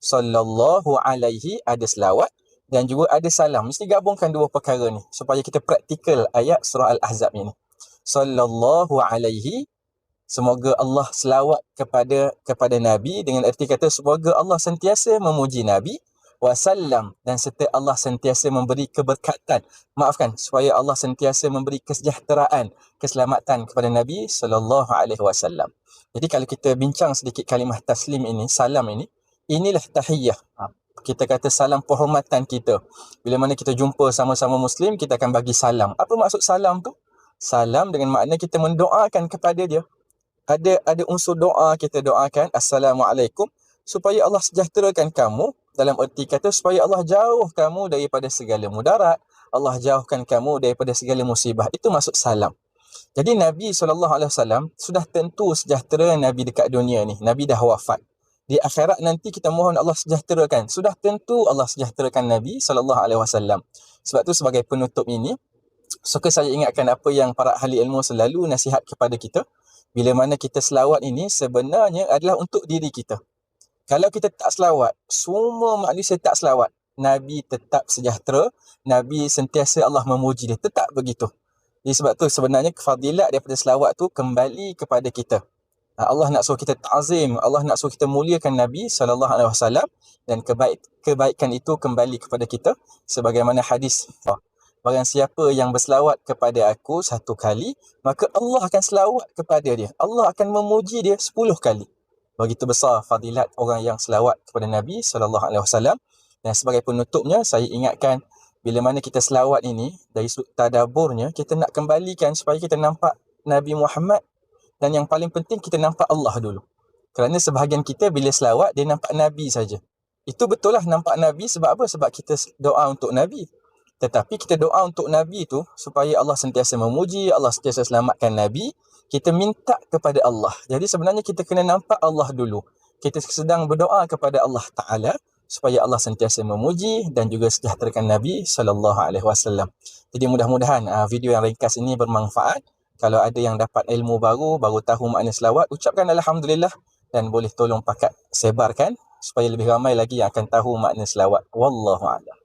sallallahu alaihi ada selawat dan juga ada salam. Mesti gabungkan dua perkara ni supaya kita praktikal ayat surah Al-Ahzab ini. Sallallahu alaihi, semoga Allah selawat kepada Nabi, dengan erti kata semoga Allah sentiasa memuji Nabi, wasallam, dan serta Allah sentiasa memberi keberkatan, supaya Allah sentiasa memberi kesejahteraan, keselamatan kepada Nabi sallallahu alaihi wasallam. Jadi kalau kita bincang sedikit kalimah taslim ini, salam ini, inilah tahiyyah. Kita kata salam penghormatan kita. Bila mana kita jumpa sama-sama Muslim, kita akan bagi salam. Apa maksud salam tu? Salam dengan makna kita mendoakan kepada dia. Ada unsur doa, kita doakan Assalamualaikum, supaya Allah sejahterakan kamu, dalam erti kata supaya Allah jauh kamu daripada segala mudarat, Allah jauhkan kamu daripada segala musibah. Itu maksud salam. Jadi Nabi SAW sudah tentu sejahtera Nabi dekat dunia ni. Nabi dah wafat. Di akhirat nanti kita mohon Allah sejahterakan. Sudah tentu Allah sejahterakan Nabi SAW. Sebab tu sebagai penutup ini, suka saya ingatkan apa yang para ahli ilmu selalu nasihat kepada kita. Bila mana kita selawat ini sebenarnya adalah untuk diri kita. Kalau kita tak selawat, semua manusia tak selawat, Nabi tetap sejahtera, Nabi sentiasa Allah memuji dia, tetap begitu. Jadi sebab tu sebenarnya kefadilat daripada selawat tu kembali kepada kita. Allah nak suruh kita ta'zim, Allah nak suruh kita muliakan Nabi SAW, dan kebaikan itu kembali kepada kita. Sebagaimana hadis, barang siapa yang berselawat kepada aku 1 kali, maka Allah akan selawat kepada dia. Allah akan memuji dia 10 kali. Begitu besar fadilat orang yang selawat kepada Nabi SAW. Dan sebagai penutupnya, saya ingatkan, bila mana kita selawat ini, dari sudut tadaburnya, kita nak kembalikan supaya kita nampak Nabi Muhammad. Dan yang paling penting, kita nampak Allah dulu. Kerana sebahagian kita bila selawat, dia nampak Nabi saja. Itu betul lah nampak Nabi, sebab apa? Sebab kita doa untuk Nabi. Tetapi kita doa untuk Nabi tu supaya Allah sentiasa memuji, Allah sentiasa selamatkan Nabi. Kita minta kepada Allah. Jadi sebenarnya kita kena nampak Allah dulu. Kita sedang berdoa kepada Allah Ta'ala supaya Allah sentiasa memuji dan juga sejahterakan Nabi SAW. Jadi mudah-mudahan video yang ringkas ini bermanfaat. Kalau ada yang dapat ilmu baru tahu makna selawat, ucapkan Alhamdulillah, dan boleh tolong pakat sebarkan supaya lebih ramai lagi yang akan tahu makna selawat. Wallahu a'lam.